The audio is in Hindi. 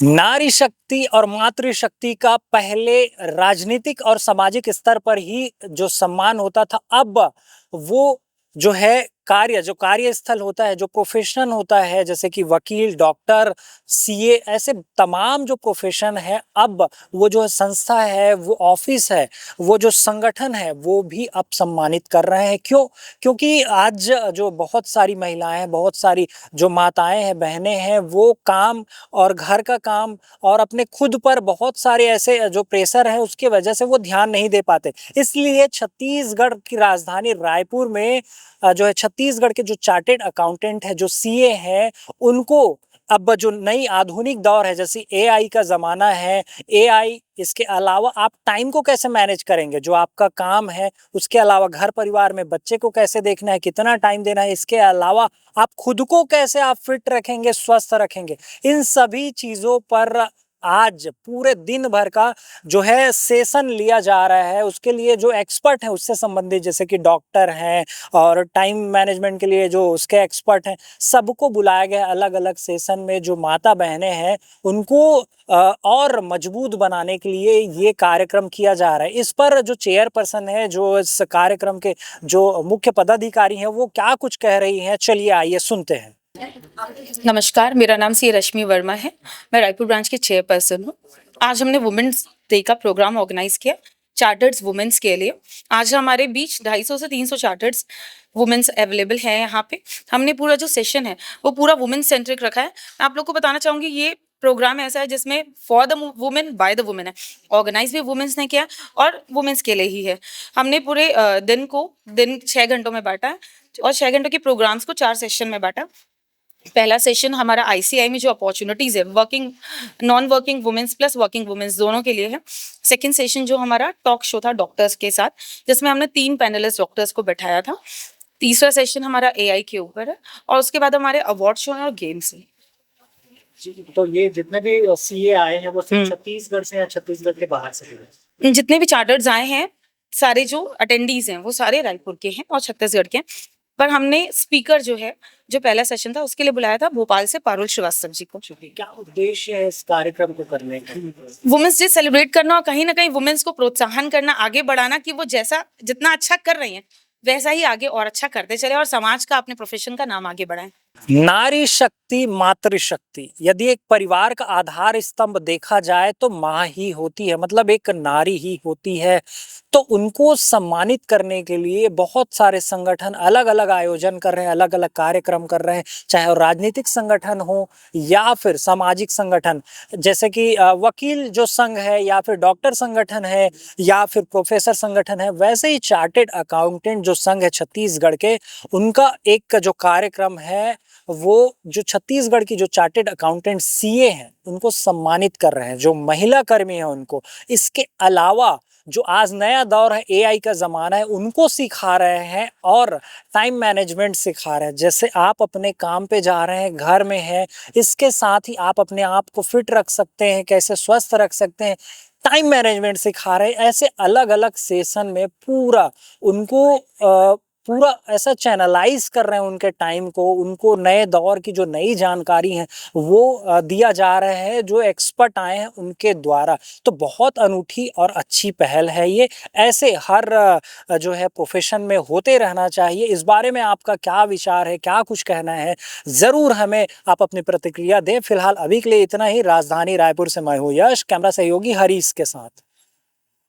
नारी शक्ति और मातृशक्ति का पहले राजनीतिक और सामाजिक स्तर पर ही जो सम्मान होता था, अब वो जो है जो कार्यस्थल होता है, जो प्रोफेशन होता है, जैसे कि वकील, डॉक्टर, सीए, ऐसे तमाम जो प्रोफेशन है, अब वो जो संस्था है, वो ऑफिस है, वो जो संगठन है, वो भी अब सम्मानित कर रहे हैं। क्यों? क्योंकि आज जो बहुत सारी महिलाएं हैं, बहुत सारी जो माताएं हैं, बहनें हैं, वो काम और घर का काम और अपने खुद पर बहुत सारे ऐसे जो प्रेशर है, उसकी वजह से वो ध्यान नहीं दे पाते। इसलिए छत्तीसगढ़ की राजधानी रायपुर में जो है, छत्तीसगढ़ के जो चार्टेड अकाउंटेंट है, जो सीए हैं, उनको अब जो नई आधुनिक दौर है, जैसे एआई का ज़माना है, एआई, इसके अलावा आप टाइम को कैसे मैनेज करेंगे, जो आपका काम है, उसके अलावा घर परिवार में बच्चे को कैसे देखना है, कितना टाइम देना है, इसके अलावा आप खुद को कैसे आप फिट रखेंगे, स्वस्थ रखेंगे, इन सभी चीज़ों पर आज पूरे दिन भर का जो है सेशन लिया जा रहा है। उसके लिए जो एक्सपर्ट हैं, उससे संबंधित, जैसे कि डॉक्टर हैं और टाइम मैनेजमेंट के लिए जो उसके एक्सपर्ट हैं, सबको बुलाया गया अलग अलग सेशन में। जो माता बहनें हैं, उनको और मजबूत बनाने के लिए ये कार्यक्रम किया जा रहा है। इस पर जो चेयरपर्सन है, जो इस कार्यक्रम के जो मुख्य पदाधिकारी हैं, वो क्या कुछ कह रही हैं, चलिए आइए सुनते हैं। नमस्कार, मेरा नाम सी रश्मि वर्मा है। मैं रायपुर ब्रांच की चेयरपर्सन हूँ। आज हमने वुमेन्स डे का प्रोग्राम ऑर्गेनाइज किया चार्टर्ड्स वुमेन्स के लिए। आज हमारे बीच 250 से 300 चार्टर्ड्स वुमेन्स अवेलेबल हैं यहाँ पे। हमने पूरा जो सेशन है वो पूरा वुमेन सेंट्रिक रखा है। मैं आप लोग को बताना चाहूँगी, ये प्रोग्राम ऐसा है जिसमें for the women by the women है। ऑर्गेनाइज भी वुमेन्स ने किया और वुमेन्स के लिए ही है। हमने पूरे दिन 6 घंटों में बांटा है और 6 घंटों के प्रोग्राम्स को 4 सेशन में बांटा। पहला सेशन हमारा आईसीआई में जो अपॉर्चुनिटीज है working non working women's plus working women's दोनों के लिए है। सेकंड सेशन जो हमारा टॉक शो था डॉक्टर्स के साथ, जिसमें हमने 3 पैनलिस्ट डॉक्टर्स को बैठाया था। तीसरा सेशन हमारा एआई के ऊपर है और उसके बाद हमारे अवार्ड शो है और गेम्स है। तो ये जितने भी सीए आए हैं, वो सिर्फ छत्तीसगढ़ से या छत्तीसगढ़ के बाहर से? जितने भी चार्टर्स आए हैं, सारे जो अटेंडीज हैं वो सारे रायपुर के हैं और छत्तीसगढ़ के हैं। पर हमने स्पीकर जो पहला सेशन था उसके लिए बुलाया था भोपाल से पारुल श्रीवास्तव जी को। क्या उद्देश्य है इस कार्यक्रम को करने का? वुमेन्स डे सेलिब्रेट करना और कहीं ना कहीं वुमेन्स को प्रोत्साहन करना, आगे बढ़ाना कि वो जितना अच्छा कर रही हैं वैसा ही आगे और अच्छा करते चले और समाज का, अपने प्रोफेशन का नाम आगे बढ़ाएं। नारी शक्ति, मातृशक्ति, यदि एक परिवार का आधार स्तंभ देखा जाए तो माँ ही होती है, मतलब एक नारी ही होती है। तो उनको सम्मानित करने के लिए बहुत सारे संगठन अलग अलग आयोजन कर रहे हैं, अलग अलग कार्यक्रम कर रहे हैं, चाहे वो राजनीतिक संगठन हो या फिर सामाजिक संगठन, जैसे कि वकील जो संघ है, या फिर डॉक्टर संगठन है, या फिर प्रोफेसर संगठन है। वैसे ही चार्टेड अकाउंटेंट जो संघ है छत्तीसगढ़ के, उनका एक जो कार्यक्रम है, वो जो छत्तीसगढ़ की जो चार्टेड अकाउंटेंट सीए हैं, उनको सम्मानित कर रहे हैं, जो महिला कर्मी हैं उनको। इसके अलावा जो आज नया दौर है, एआई का ज़माना है, उनको सिखा रहे हैं और टाइम मैनेजमेंट सिखा रहे हैं। जैसे आप अपने काम पे जा रहे हैं, घर में हैं, इसके साथ ही आप अपने आप को फिट रख सकते हैं, कैसे स्वस्थ रख सकते हैं, टाइम मैनेजमेंट सिखा रहे हैं। ऐसे अलग अलग सेशन में पूरा उनको पूरा ऐसा चैनलाइज कर रहे हैं उनके टाइम को, उनको नए दौर की जो नई जानकारी है वो दिया जा रहा है, जो एक्सपर्ट आए हैं उनके द्वारा। तो बहुत अनूठी और अच्छी पहल है ये। ऐसे हर जो है प्रोफेशन में होते रहना चाहिए। इस बारे में आपका क्या विचार है, क्या कुछ कहना है, ज़रूर हमें आप अपनी प्रतिक्रिया दें। फिलहाल अभी के लिए इतना ही। राजधानी रायपुर से मैं हूँ यश, कैमरा सहयोगी हरीश के साथ।